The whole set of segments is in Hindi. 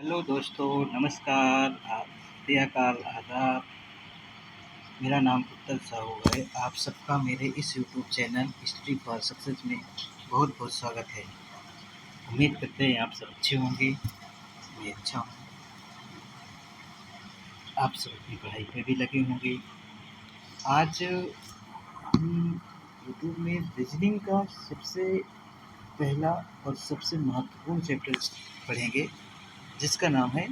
हेलो दोस्तों, नमस्कार, सत आदाब। मेरा नाम उत्तम साहू है। आप सबका मेरे इस YouTube channel study for success में बहुत बहुत स्वागत है। उम्मीद करते हैं आप सब अच्छे होंगे। मैं अच्छा हूँ। आप सब अपनी पढ़ाई पे भी लगे होंगे। आज हम यूट्यूब में रीजनिंग का सबसे पहला और सबसे महत्वपूर्ण चैप्टर पढ़ेंगे, जिसका नाम है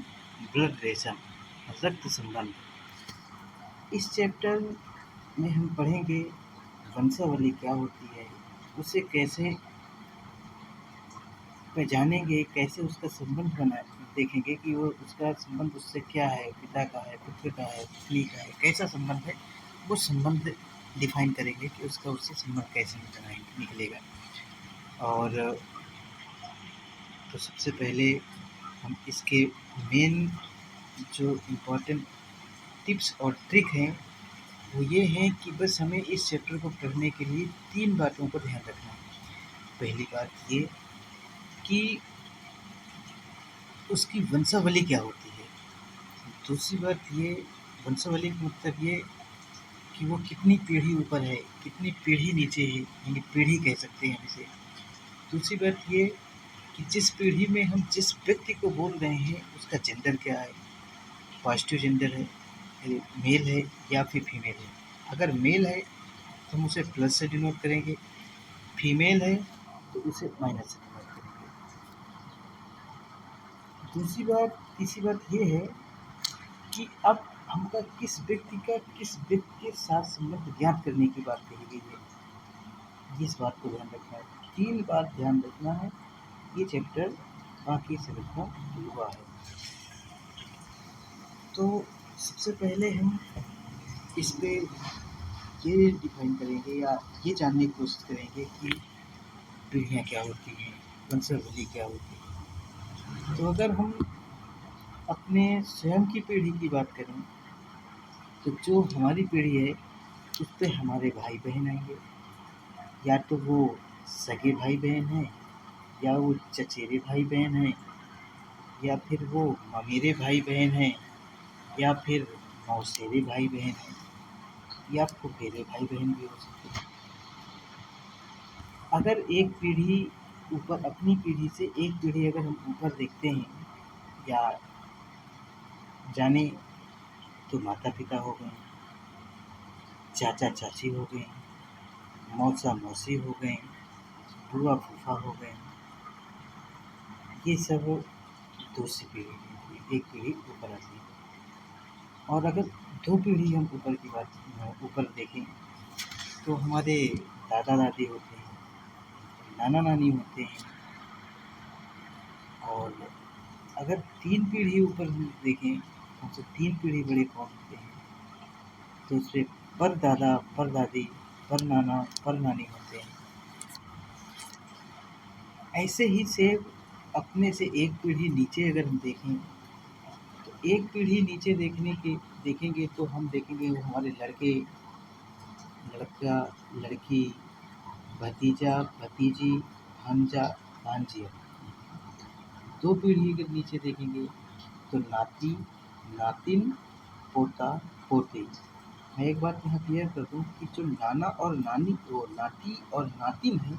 ब्लड रिलेशन, रक्त संबंध। इस चैप्टर में हम पढ़ेंगे वंशावली क्या होती है, उसे कैसे पहचानेंगे, कैसे उसका संबंध बना देखेंगे कि वो उसका संबंध उससे क्या है, पिता का है, पुत्र का है, पत्नी का है, कैसा संबंध है। वो संबंध डिफाइन करेंगे कि उसका उससे संबंध कैसे निकलेगा। और तो सबसे पहले हम इसके मेन जो इम्पोर्टेंट टिप्स और ट्रिक हैं वो ये हैं कि बस हमें इस चैप्टर को पढ़ने के लिए 3 बातों को ध्यान रखना है। पहली बात ये कि उसकी वंशावली क्या होती है। दूसरी बात ये, वंशावली का मतलब ये कि वो कितनी पीढ़ी ऊपर है, कितनी पीढ़ी नीचे है, यानी पीढ़ी कह सकते हैं हम इसे। दूसरी बात ये कि जिस पीढ़ी में हम जिस व्यक्ति को बोल रहे हैं उसका जेंडर क्या है, पॉजिटिव जेंडर है, मेल है या फिर फीमेल है। अगर मेल है तो हम उसे प्लस से डिनोट करेंगे, फीमेल है तो उसे माइनस से डिनोट करेंगे। तीसरी बात ये है कि अब हमका किस व्यक्ति के साथ संबंध ज्ञात करने की बात कही गई है, इस बात को ध्यान रखना है। 3 बात ध्यान रखना है। ये चैप्टर बाकी समझना हुआ है। तो सबसे पहले हम इस पे ये डिफाइन करेंगे या ये जानने की कोशिश करेंगे कि पीढ़ियाँ क्या होती हैं, वंशावली क्या होती है। तो अगर हम अपने स्वयं की पीढ़ी की बात करें तो जो हमारी पीढ़ी है उस पे हमारे भाई बहन आएंगे। या तो वो सगे भाई बहन हैं, या वो चचेरे भाई बहन हैं, या फिर वो ममेरे भाई बहन हैं, या फिर मौसेरे भाई बहन हैं, या फुफेरे भाई बहन भी हो सकते हैं। अगर एक पीढ़ी ऊपर, अपनी पीढ़ी से एक पीढ़ी अगर हम ऊपर देखते हैं या जाने, तो माता पिता हो गए, चाचा चाची हो गए, मौसा मौसी हो गए, बुआ फूफा हो गए। ये सब दूसरी पीढ़ी है, एक पीढ़ी ऊपर आती है। और अगर 2 पीढ़ी हम ऊपर देखें तो हमारे दादा दादी होते हैं, नाना नानी होते हैं। और अगर 3 पीढ़ी ऊपर हम देखें, हमसे 3 पीढ़ी बड़े कौन होते हैं, तो उसमें परदादा, परदादी, परनाना, परनानी होते हैं। ऐसे ही से अपने से एक पीढ़ी नीचे अगर हम देखें, तो एक पीढ़ी नीचे देखेंगे तो हम देखेंगे वो हमारे लड़के, लड़का, लड़की, भतीजा, भतीजी, भांजा, भांजी। 2 पीढ़ी अगर नीचे देखेंगे तो नाती, नातिन, पोता, पोती। मैं एक बात यहाँ क्लियर कर दूँ कि जो नाना और नानी, वो नाती और नातिन है,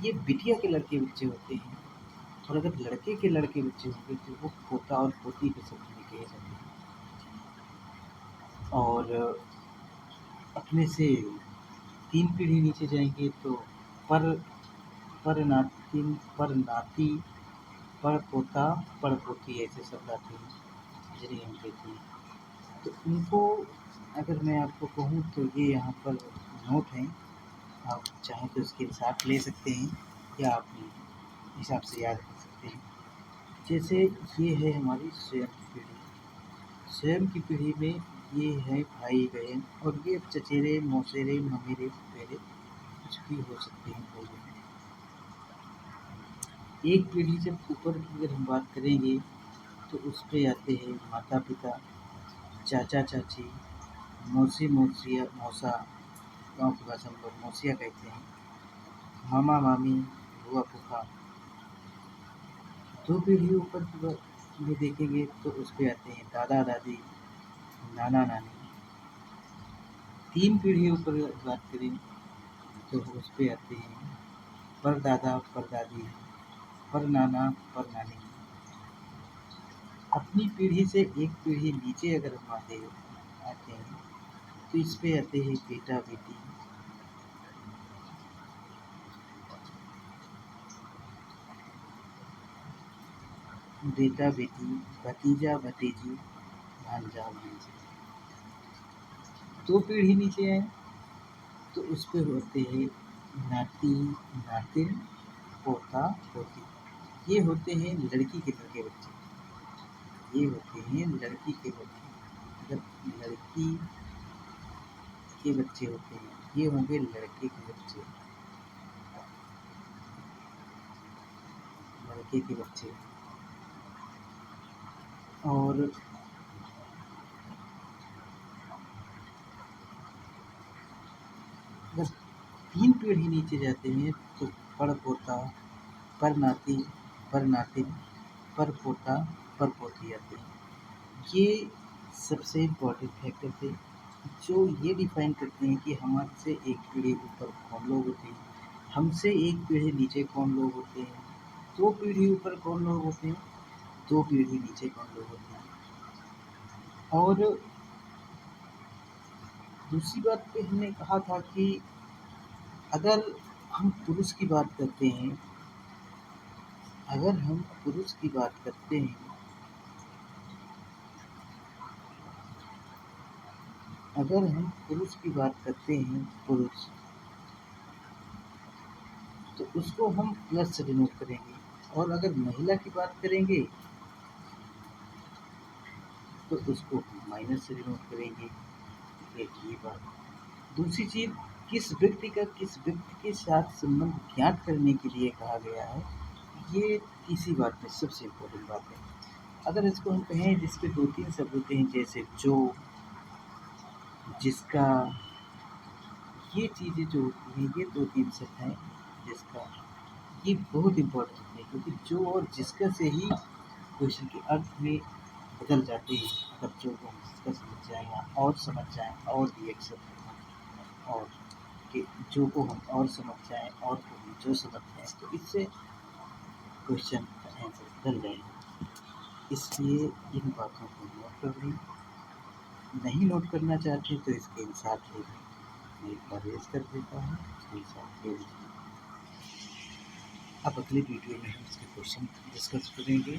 ये बिटिया के लड़के बच्चे होते हैं। और अगर लड़के के लड़के बच्चे होंगे तो वो पोता और पोती के शब्द में कहे जाते हैं। और अपने से 3 पीढ़ी नीचे जाएंगे तो पर पर नातिन, पर नाती, पर पोता, पर पोती, ऐसे शब्द आते हैं जिन्हें हम कहते हैं। तो इनको अगर मैं आपको कहूँ तो ये यहाँ पर नोट हैं। आप चाहें तो इसके साथ ले सकते हैं या अपने हिसाब से याद कर सकते हैं। जैसे ये है हमारी स्वयं की पीढ़ी। स्वयं की पीढ़ी में ये है भाई बहन, और ये चचेरे, मौसेरे, ममेरे, फुफेरे कुछ भी हो सकते हैं भाई बहन। एक पीढ़ी जब ऊपर की अगर हम बात करेंगे तो उस पे आते हैं माता पिता, चाचा चाची, मौसी मौसिया, मौसा, गाँव की भाषा में लोग मौसिया कहते हैं, मामा मामी, बुआ फूफा। 2 पीढ़ी ऊपर की बात में देखेंगे तो उस पे आते हैं दादा दादी, नाना नानी। 3 पीढ़ियों पर बात करें तो उस पे आते हैं परदादा, परदादी, परनाना, परनानी। अपनी पीढ़ी से एक पीढ़ी नीचे अगर हम आते हैं तो इस पे आते हैं बेटा बेटी, बेटा बेटी, भतीजा भतीजी, भांजा भांजी। 2 पीढ़ी नीचे आए तो उस पे होते हैं नाती नातिन, पोता पोती। ये होते हैं लड़की के लड़के बच्चे, ये होते हैं लड़की के बच्चे। अगर लड़की के बच्चे होते हैं, ये होंगे लड़के के बच्चे, लड़के के बच्चे। और अगर 3 पीढ़ी नीचे जाते हैं तो पड़पोता, परनाती, परनातिन, परपोता, परपोती आते हैं। ये सबसे इम्पोर्टेंट फैक्टर थे जो ये डिफाइन करते हैं कि हमसे एक पीढ़ी ऊपर कौन लोग होते हैं, हमसे एक पीढ़ी नीचे कौन लोग होते हैं, 2 पीढ़ी ऊपर कौन लोग होते हैं, 2 पीढ़ी नीचे कौन लोग होते हैं। और दूसरी बात पे हमने कहा था कि अगर हम पुरुष की बात करते हैं, अगर हम पुरुष की बात करते हैं, अगर हम पुरुष की बात करते हैं, पुरुष, तो उसको हम प्लस से डिनोट करेंगे। और अगर महिला की बात करेंगे तो उसको माइनस से डिनोट करेंगे। एक ये बात। दूसरी चीज़, किस व्यक्ति का किस व्यक्ति के साथ संबंध ज्ञात करने के लिए कहा गया है, ये तीसरी बात में सबसे इम्पोर्टेंट बात है। अगर इसको हम कहें जिस पे 2-3 शब्द होते हैं जैसे जो, जिसका, ये चीज़ें जो होती हैं, ये 2-3 शब्द हैं जिसका, ये बहुत इम्पोर्टेंट है क्योंकि जो और जिसका से ही क्वेश्चन के अर्थ में बदल जाते हैं। अगर जो को हम जिसका समझ जाएँ या और समझ जाएँ और भी एक शब्द और कि जो को हम और समझ जाएँ और को हम जो समझ जाएँ तो इससे क्वेश्चन का आंसर बदल जाएगा। इसलिए इन बातों को नोट कर लें। नहीं नोट करना चाहते तो इसके साथ ले लें। मैं एक बार रेज कर देता हूँ, इसके साथ ले लीजिए। अब अगले वीडियो में हम इसके क्वेश्चन डिस्कस करेंगे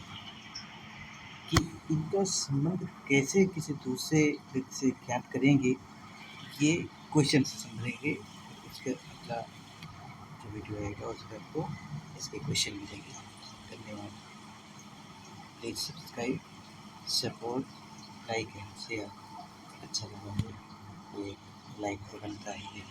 कि इनका संबंध कैसे किसी दूसरे व्यक्ति से ज्ञात करेंगे, ये क्वेश्चन से समझेंगे। उसका अगला जो वीडियो आएगा उसमें आपको इसके क्वेश्चन मिलेंगे। धन्यवाद। Please subscribe, support, like and share. अच्छा लगा हो तो एक लाइक तो बनता ही है।